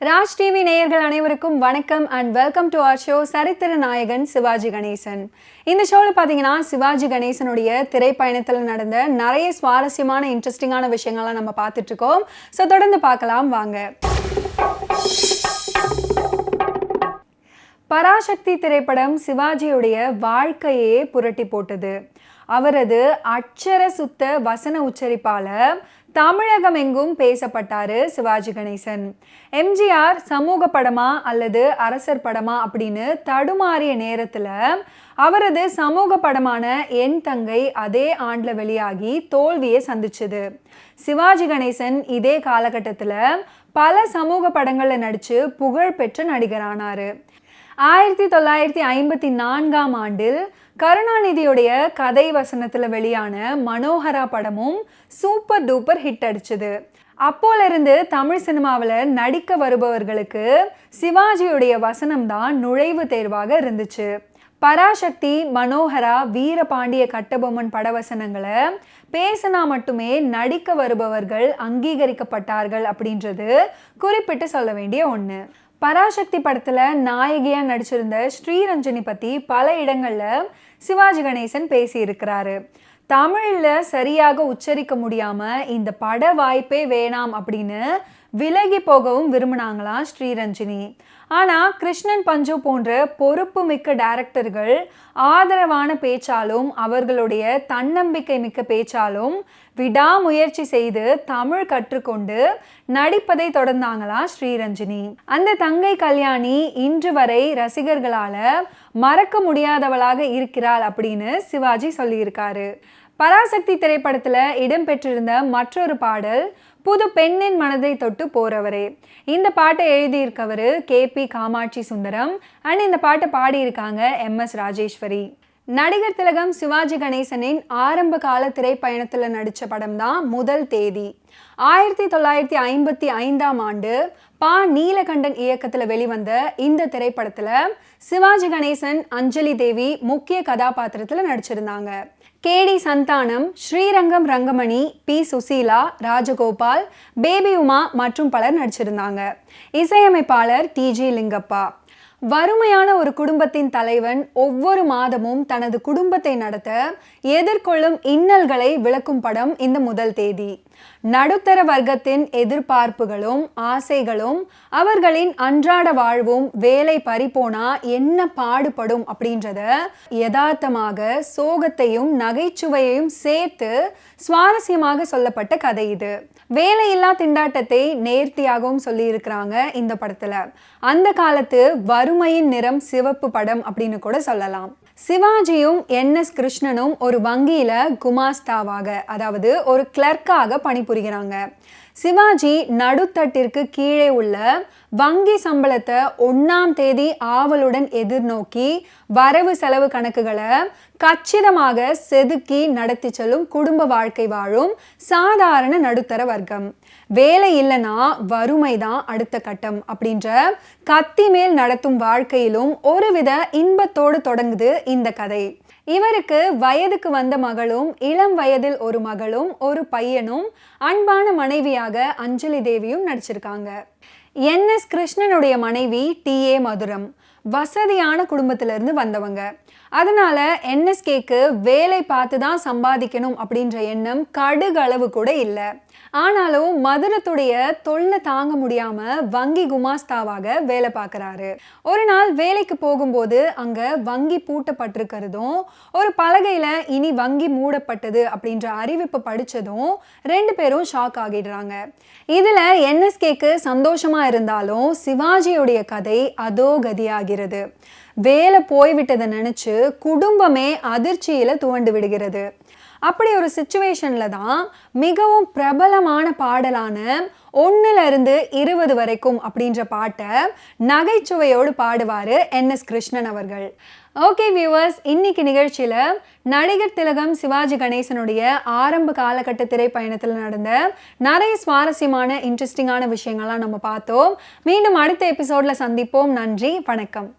Raj TV நேயர்கள் அனைவருக்கும் வணக்கம் and welcome to our show சரித்திர நாயகன் சிவாஜி கணேசன். இந்த ஷோவில் பார்த்தீங்கன்னா சிவாஜி கணேசனுடைய திரைப்பயணத்தில் நடந்த நிறைய சுவாரஸ்யமான இன்ட்ரெஸ்டிங்கான விஷயங்கள்லாம் நம்ம பார்த்துட்டு இருக்கோம். ஸோ தொடர்ந்து பார்க்கலாம் வாங்க. பராசக்தி திரைப்படம் சிவாஜியுடைய வாழ்க்கையே புரட்டி போட்டது. அவரது அட்சர சுத்த வசன உச்சரிப்பால தமிழகம் எங்கும் பேசப்பட்டாரு சிவாஜி கணேசன். எம்ஜிஆர் சமூக படமா அல்லது அரசர் படமா அப்படின்னு தடுமாறிய நேரத்துல அவரது சமூக படமான என் தங்கை அதே ஆண்டுல வெளியாகி தோல்வியை சந்திச்சுது. சிவாஜி கணேசன் இதே காலகட்டத்துல பல சமூக படங்கள்ல நடிச்சு புகழ் பெற்ற நடிகரானாரு. 1954ஆம் ஆண்டில் கருணாநிதியுடைய கதை வசனத்துல வெளியான மனோகரா படமும் சூப்பர் டூப்பர் ஹிட் அடிச்சது. அப்போலிருந்து தமிழ் சினிமாவில் நடிக்க வருபவர்களுக்கு சிவாஜியுடைய வசனம் தான் நுழைவு தேர்வாக இருந்துச்சு. பராசக்தி, மனோகரா, வீரபாண்டிய கட்டபொம்மன் படவசனங்களை பேசினா மட்டுமே நடிக்க வருபவர்கள் அங்கீகரிக்கப்பட்டார்கள் அப்படின்றது குறிப்பிட்டு சொல்ல வேண்டிய ஒன்று. பராசக்தி படத்துல நாயகியா நடிச்சிருந்த ஸ்ரீரஞ்சனி பத்தி பல இடங்கள்ல சிவாஜி கணேசன் பேசி இருக்கிறாரு. தமிழ்ல சரியாக உச்சரிக்க முடியாம இந்த பட வாய்ப்பே வேணாம் அப்படின்னு விலகி போகவும் விரும்பினாங்களாம் ஸ்ரீரஞ்சனி. ஆனா கிருஷ்ணன் பஞ்சு போன்ற பொறுப்பு மிக்க டைரக்டர்கள் ஆதரவான பேச்சாலும் அவர்களுடைய தன்னம்பிக்கை மிக்க பேச்சாலும் விடாமுயற்சி செய்து தமிழ் கற்றுக்கொண்டு நடிப்பதை தொடர்ந்தாங்களாம் ஸ்ரீரஞ்சனி. அந்த தங்கை கல்யாணி இன்று வரை ரசிகர்களால மறக்க முடியாதவளாக இருக்கிறாள் அப்படின்னு சிவாஜி சொல்லியிருக்காரு. பராசக்தி திரைப்படத்துல இடம்பெற்றிருந்த மற்றொரு பாடல் புது பெண்ணின் மனதை தொட்டு போறவரே. இந்த பாட்டை எழுதியிருக்கவர் KP காமாட்சி சுந்தரம் அண்ட் இந்த பாட்டை பாடியிருக்காங்க MS ராஜேஸ்வரி. நடிகர் திலகம் சிவாஜி கணேசனின் ஆரம்ப கால திரைப்பயணத்தில் நடித்த படம் தான் முதல் தேதி. 1955ஆம் ஆண்டு நீலகண்டன் இயக்கத்தில் வெளிவந்த இந்த திரைப்படத்தில் சிவாஜி கணேசன், அஞ்சலி தேவி முக்கிய கதாபாத்திரத்தில் நடிச்சிருந்தாங்க. KD Santhanam, Srirangam Rangamani, P Susheela, Rajagopal, baby Uma மற்றும் பலர் நடிச்சிருந்தாங்க. இசையமைப்பாளர் TG லிங்கப்பா. வறுமையான ஒரு குடும்பத்தின் தலைவன் ஒவ்வொரு மாதமும் தனது குடும்பத்தை நடத்த எதிர்கொள்ளும் இன்னல்களை விளக்கும் படம் இந்த முதல் தேதி. நடுத்தர வர்க்கத்தின் எதிர்பார்ப்புகளும் ஆசைகளும் அவர்களின் அன்றாட வாழ்வும் வேலை பறிபோனா என்ன பாடுபடும் அப்படின்றத யதார்த்தமாக சோகத்தையும் நகைச்சுவையையும் சேர்த்து சுவாரஸ்யமாக சொல்லப்பட்ட கதை இது. வேலையில்லா திண்டாட்டத்தை நேர்த்தியாகவும் சொல்லி இருக்கிறாங்க இந்த படத்துல. அந்த காலத்து வறுமையின் நிறம் சிவப்பு படம் அப்படின்னு கூட சொல்லலாம். சிவாஜியும் NS கிருஷ்ணனும் ஒரு வங்கியில குமாஸ்தாவாக, அதாவது ஒரு கிளர்க்காக பணிபுரிகிறாங்க. சிவாஜி நடுத்தட்டிற்கு கீழே உள்ள வங்கி சம்பளத்தை 1ஆம் தேதி ஆவலுடன் எதிர்நோக்கி வரவு செலவு கணக்குகளை கச்சிதமாக செதுக்கி நடத்தி செல்லும் குடும்ப வாழ்க்கை வாழும் சாதாரண நடுத்தர வர்க்கம். வேலை இல்லைன்னா வறுமை தான் அடுத்த கட்டம் அப்படின்ற கத்தி மேல் நடத்தும் வாழ்க்கையிலும் ஒருவித இன்பத்தோடு தொடங்குது இந்த கதை. இவருக்கு வயதுக்கு வந்த மகளும், இளம் வயதில் ஒரு மகளும், ஒரு பையனும், அன்பான மனைவியாக அஞ்சலி தேவியும் நடிச்சிருக்காங்க. NS கிருஷ்ணனுடைய மனைவி TA மதுரம் வசதியான குடும்பத்திலிருந்து வந்தவங்க. அதனால NSKக்கு வேலை பார்த்து தான் சம்பாதிக்கணும் அப்படின்ற எண்ணம் கடுகளவு கூட இல்லை. ஆனாலும் மதுரத்துடைய தொல்லை தாங்க முடியாம வங்கி குமாஸ்தாவாக வேலை பார்க்குறாரு. ஒரு நாள் வேலைக்கு போகும்போது அங்க வங்கி பூட்டப்பட்டிருக்கிறதும் ஒரு பலகையில இனி வங்கி மூடப்பட்டது அப்படின்ற அறிவிப்பு படிச்சதும் 2 பேரும் ஷாக் ஆகிடுறாங்க. இதுல NSKக்கு சந்தோஷமா இருந்தாலும் சிவாஜியுடைய கதை அதோ கதியாகிறது. வேலை போய்விட்டதை நினைச்சு குடும்பமே அதிர்ச்சியில துவண்டு விடுகிறது. அப்படி ஒரு சிச்சுவேஷன்ல தான் மிகவும் பிரபலமான பாடலான 1லிருந்து 20 வரைக்கும் அப்படின்ற பாட்டை நகைச்சுவையோடு பாடுவாரு NS கிருஷ்ணன் அவர்கள். ஓகே வியூவர்ஸ், இன்னைக்கு நிகழ்ச்சியில நடிகர் திலகம் சிவாஜி கணேசனுடைய ஆரம்ப காலகட்ட திரைப்பயணத்தில் நடந்த நிறைய சுவாரஸ்யமான இன்ட்ரெஸ்டிங்கான விஷயங்கள்லாம் நம்ம பார்த்தோம். மீண்டும் அடுத்த எபிசோட்ல சந்திப்போம். நன்றி, வணக்கம்.